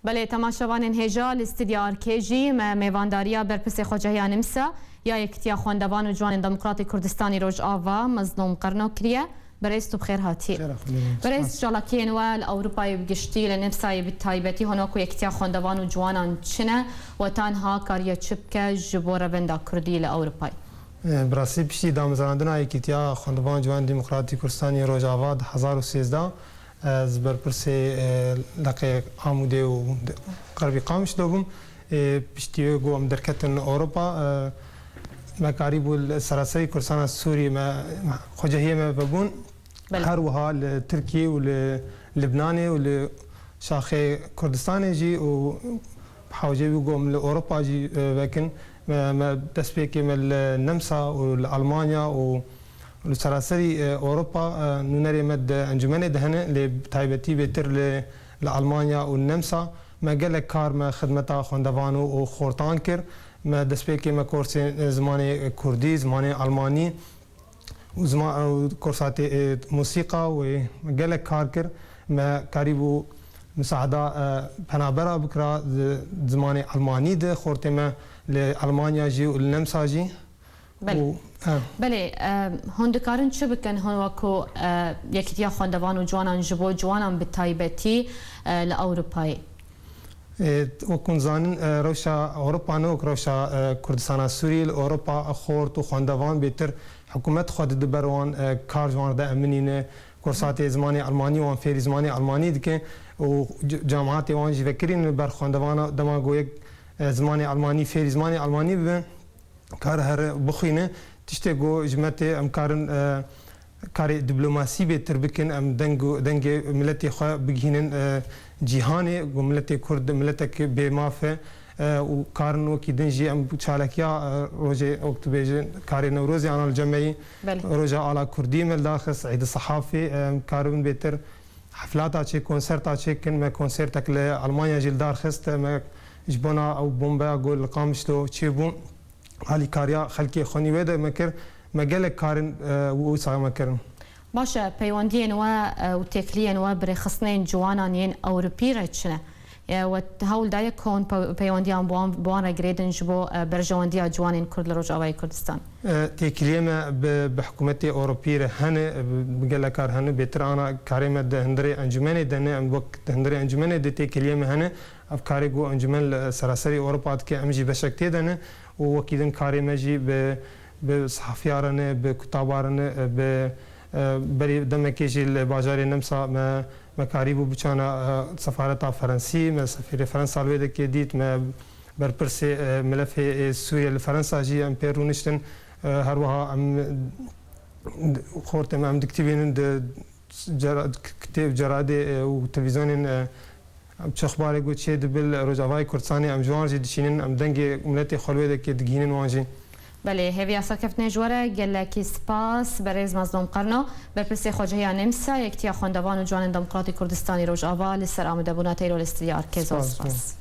بله تماشاوان هجا الاستدیار کیجی میوانداریا برپس خوجهیان امسا یا یکتیا خواندوان و جوان دموکراتی کردستانی روج آوا مظلوم قرنو کریه برئیس تو بخیر هاتی برئیس جالاکین و اروپای بگشتی لنفسای بالتایبتی هناکو یکتیا خواندوان و جوانان چنه و تنها کاریا چبکه جبور بندا کردی لاوروپای براسی پشتی دامزاندنا یکتیا خواندوان جوان دموکراتی کردستانی روج آوا 2013 از برپرسی لقی آموده و قربی قامش دوم پشتی گوام درکتن اروپا مکاری بول سراسری کردستان سوری ما خوجهیه ما ببون هر وها لترکیه و لبنان و لشاخه کردستان جی و حوجه بگوام لأوروبا جی لكن ما دسبيكي من النمسا والألمانيا والسراسري أوروبا نونري مد أنجمن دهنا لتايبتي بتر لألمانيا والنمسا ما قالك كار ما خدمتها خندوانو وخورتان كر ما دسبيكي ما كورس زماني كردي زماني ألماني وزمان كورسات موسيقى وقالك كار كر ما قريبو مساعدة بنابرة بكرة زماني ألماني ده خورتي ما لألمانيا جي والنمسا جي بله هندکارن چه بکن هنوکو یکیتیا خواندوان و جوانان جبو جوانان بالتایبتی لأوروپای وكون زانن روشا أوروبا نوك روشا كردستان سوري لأوروبا خورت وخواندوان بيتر حكومت خود دبروان كار جوان دا أمنين كورسات زماني ألماني وان فيري زماني ألماني دكي وجامعات وان جي فكرين بر خواندوان دما قويك زماني ألماني فيري زماني ألماني ببن كار هر بخينه تشتي جو جماعتي ام كارن كاري دبلوماسي بيتر بكن ام دنگ ملتي خا بگهينن جهاني ملتي كرد ملتك بمافه وكارن وكي دنجي ام چالكيا روجي اكتوبر كاري نوروزي انا الجمعي روجا على كردي مل داخل عيد الصحافي كارن بيتر حفلات اتشي كونسرت اتشي كن ما كونسرتك لالمانيا جيل دار خست ما جبنا او بومبا قول قامشلو تشيبون هالي كاريا خلكي خوني ويدا مكر مجالك كارن وسا مكرن باشا بيواندين وتكلين وبرخصنين جوانانين أوروبي رتشنا وهول دايا كون بيوانديان بوان رجريدن جبو برجوانديا جوانين كرد لرجاوي كردستان تكليما بحكومتي أوروبية هن بجلا كار هن بترانا كاريما هندري أنجمني دنا وقت هندري أنجمني دتي كليما هن أفكاري جو أنجمن سراسري أوروبا كي أمجي بشكتي دنا وكيدن كاريما جي بصحفيارنا بكتابارنا بري دمكيجي الباجاري نمسا ما كاريبو بچانا سفارة فرنسي ما سفير فرنسا الويدا كي ديت ما بربرسي ملف سوريا لفرنسا جي ام بيرو نشتن هروها ام خورت ام دكتيفين كتاب جرادي وتلفزيون بشخباري قلت شيء دبل رجاوي كردستاني ام جوان جي دشينن ام دنگي ملتي خلويدا كي دگينن وانجي بله هوی اصلا کفت نجوره گلکی سپاس برای مظلوم قرنو برپرسی خوجهی نمسا یکتیا خواندوان و جوان دموکراتی کردستانی روج آوا لسر آمده بوناتی رو الاستیار که سپاس